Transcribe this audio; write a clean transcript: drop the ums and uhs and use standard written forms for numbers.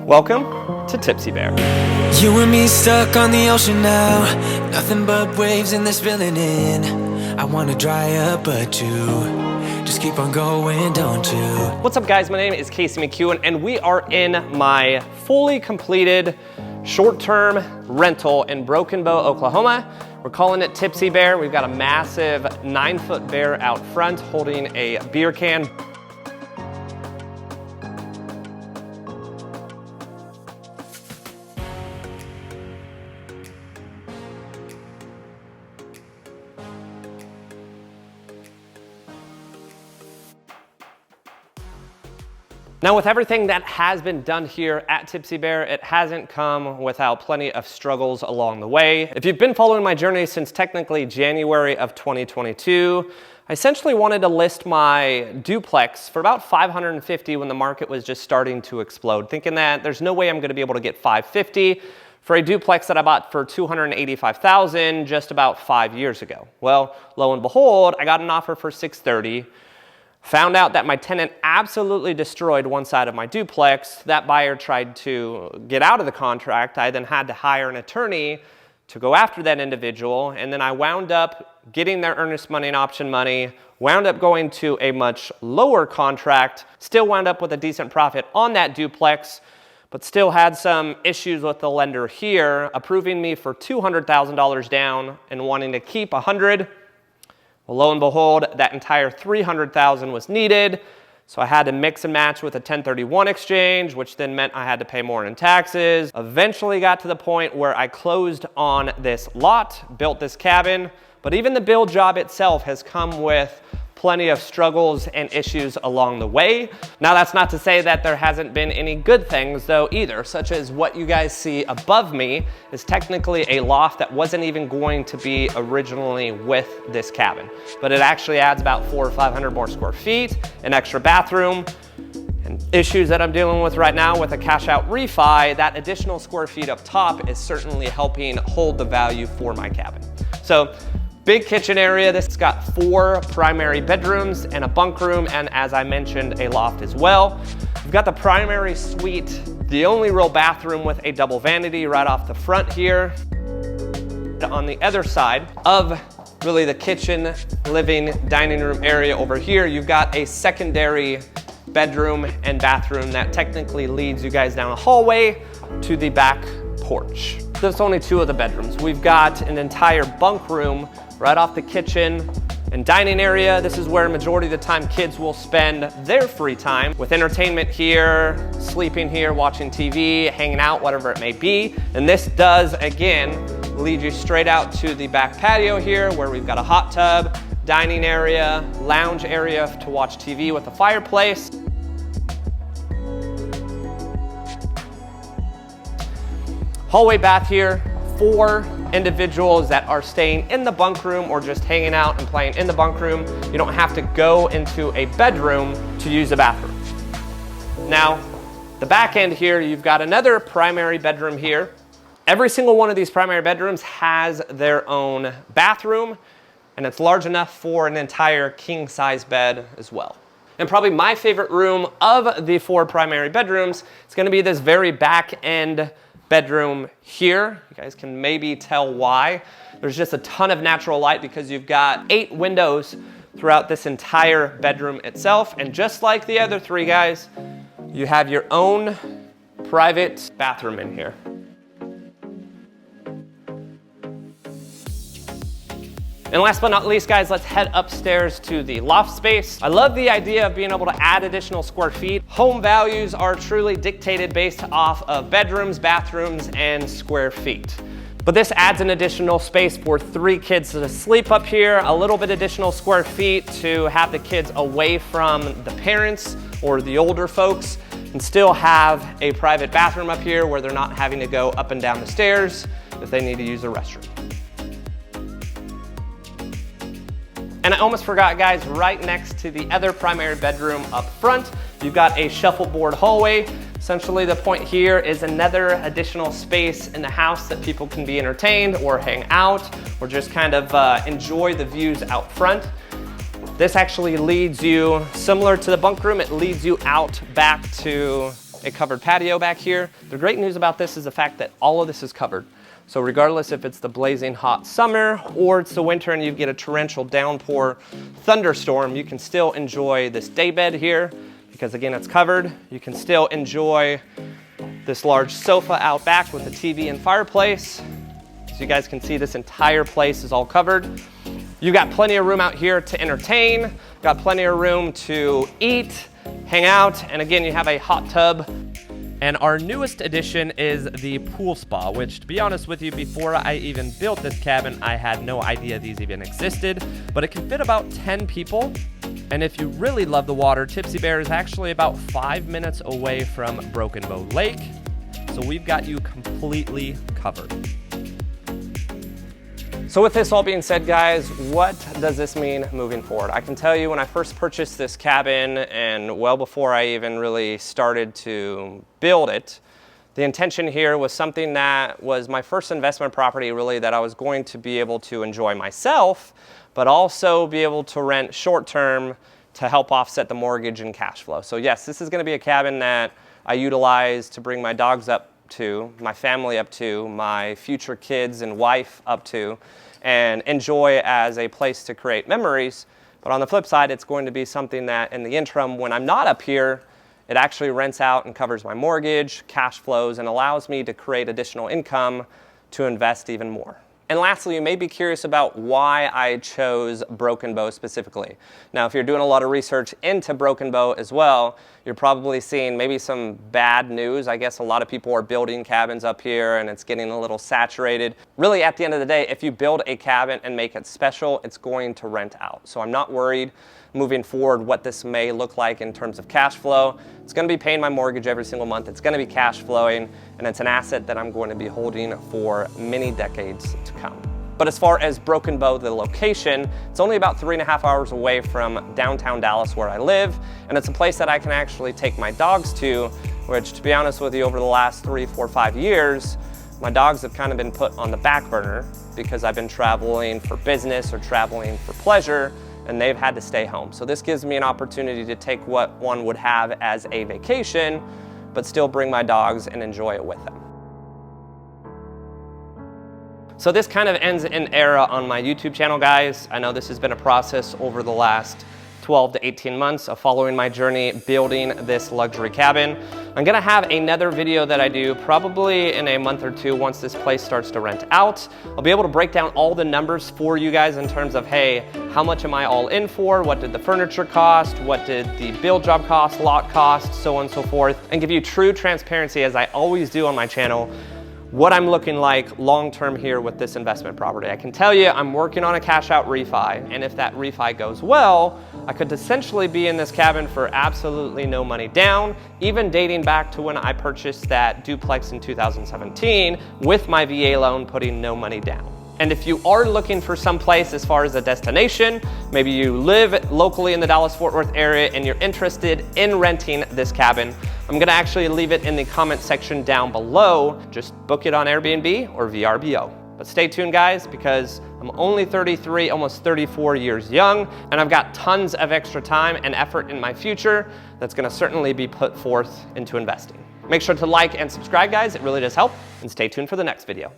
Welcome to Tipsy Bear. You and me stuck on the ocean now. Nothing but waves and they're spilling in. I wanna dry up, but you just keep on going, don't you? What's up, guys? My name is McKeown, and we are in my fully completed short-term rental in Broken Bow, Oklahoma. We're calling it Tipsy Bear. We've got a massive 9-foot bear out front holding a beer can. Now, with everything that has been done here at Tipsy Bear, it hasn't come without plenty of struggles along the way. If you've been following my journey since technically January of 2022, I essentially wanted to list my duplex for about $550 when the market was just starting to explode, thinking that there's no way I'm gonna be able to get $550 for a duplex that I bought for $285,000 just about 5 years ago. Well, lo and behold, I got an offer for $630. Found out that my tenant absolutely destroyed one side of my duplex. That buyer tried to get out of the contract. I then had to hire an attorney to go after that individual. And then I wound up getting their earnest money and option money, wound up going to a much lower contract, still wound up with a decent profit on that duplex, but still had some issues with the lender here, approving me for $200,000 down and wanting to keep $100,000. Well, lo and behold, that entire $300,000 was needed, so I had to mix and match with a 1031 exchange, which then meant I had to pay more in taxes. Eventually got to the point where I closed on this lot, built this cabin, but even the build job itself has come with plenty of struggles and issues along the way. Now, that's not to say that there hasn't been any good things though either, such as what you guys see above me is technically a loft that wasn't even going to be originally with this cabin, but it actually adds about 400 or 500 more square feet, an extra bathroom, and issues that I'm dealing with right now with a cash out refi. That additional square feet up top is certainly helping hold the value for my cabin. So, big kitchen area. This has got 4 primary bedrooms and a bunk room, and as I mentioned, a loft as well. We've got the primary suite, the only real bathroom with a double vanity right off the front here. On the other side of really the kitchen, living, dining room area over here, you've got a secondary bedroom and bathroom that technically leads you guys down a hallway to the back porch. There's only 2 of the bedrooms. We've got an entire bunk room right off the kitchen and dining area. This is where majority of the time kids will spend their free time, with entertainment here, sleeping here, watching TV, hanging out, whatever it may be. And this does, again, lead you straight out to the back patio here, where we've got a hot tub, dining area, lounge area to watch TV with a fireplace. Hallway bath here, 4 individuals that are staying in the bunk room or just hanging out and playing in the bunk room. You don't have to go into a bedroom to use the bathroom. Now, the back end here, you've got another primary bedroom here. Every single one of these primary bedrooms has their own bathroom, and it's large enough for an entire king size bed as well. And probably my favorite room of the 4 primary bedrooms is gonna be this very back end bedroom here. You guys can maybe tell why. There's just a ton of natural light because you've got 8 windows throughout this entire bedroom itself. And just like the other 3 guys, you have your own private bathroom in here. And last but not least, guys, let's head upstairs to the loft space. I love the idea of being able to add additional square feet. Home values are truly dictated based off of bedrooms, bathrooms, and square feet. But this adds an additional space for 3 kids to sleep up here, a little bit additional square feet to have the kids away from the parents or the older folks, and still have a private bathroom up here where they're not having to go up and down the stairs if they need to use a restroom. And I almost forgot, guys, right next to the other primary bedroom up front, you've got a shuffleboard hallway. Essentially, the point here is another additional space in the house that people can be entertained or hang out or just kind of enjoy the views out front. This actually leads you, similar to the bunk room, it leads you out back to a covered patio back here. The great news about this is the fact that all of this is covered. So regardless if it's the blazing hot summer or it's the winter and you get a torrential downpour thunderstorm, you can still enjoy this daybed here because again, it's covered. You can still enjoy this large sofa out back with a TV and fireplace. So you guys can see this entire place is all covered. You got plenty of room out here to entertain, got plenty of room to eat, hang out, and again, you have a hot tub. And our newest addition is the pool spa, which to be honest with you, before I even built this cabin, I had no idea these even existed, but it can fit about 10 people. And if you really love the water, Tipsy Bear is actually about 5 minutes away from Broken Bow Lake. So we've got you completely covered. So with this all being said, guys, what does this mean moving forward? I can tell you when I first purchased this cabin and well before I even really started to build it, the intention here was something that was my first investment property really that I was going to be able to enjoy myself, but also be able to rent short term to help offset the mortgage and cash flow. So yes, this is gonna be a cabin that I utilize to bring my dogs up to, my family up to, my future kids and wife up to, and enjoy as a place to create memories. But on the flip side, it's going to be something that in the interim, when I'm not up here, it actually rents out and covers my mortgage, cash flows, and allows me to create additional income to invest even more. And lastly, you may be curious about why I chose Broken Bow specifically. Now, if you're doing a lot of research into Broken Bow as well, you're probably seeing maybe some bad news. I guess a lot of people are building cabins up here and it's getting a little saturated. Really, at the end of the day, if you build a cabin and make it special, it's going to rent out. So I'm not worried moving forward what this may look like in terms of cash flow. It's going to be paying my mortgage every single month. It's going to be cash flowing, and it's an asset that I'm going to be holding for many decades to come. But as far as Broken Bow, the location, it's only about 3.5 hours away from downtown Dallas where I live, and it's a place that I can actually take my dogs to, which to be honest with you, over the last 3, 4, 5 years, my dogs have kind of been put on the back burner because I've been traveling for business or traveling for pleasure, and they've had to stay home. So this gives me an opportunity to take what one would have as a vacation, but still bring my dogs and enjoy it with them. So this kind of ends an era on my YouTube channel, guys. I know this has been a process over the last 12 to 18 months of following my journey building this luxury cabin. I'm gonna have another video that I do probably in a month or two once this place starts to rent out. I'll be able to break down all the numbers for you guys in terms of, hey, how much am I all in for? What did the furniture cost? What did the build job cost, lot cost, so on and so forth, and give you true transparency as I always do on my channel, what I'm looking like long-term here with this investment property. I can tell you I'm working on a cash out refi, and if that refi goes well, I could essentially be in this cabin for absolutely no money down, even dating back to when I purchased that duplex in 2017 with my VA loan putting no money down. And if you are looking for some place as far as a destination, maybe you live locally in the Dallas-Fort Worth area and you're interested in renting this cabin, I'm gonna actually leave it in the comment section down below. Just book it on Airbnb or VRBO. But stay tuned, guys, because I'm only 33, almost 34 years young, and I've got tons of extra time and effort in my future that's gonna certainly be put forth into investing. Make sure to like and subscribe, guys. It really does help, and stay tuned for the next video.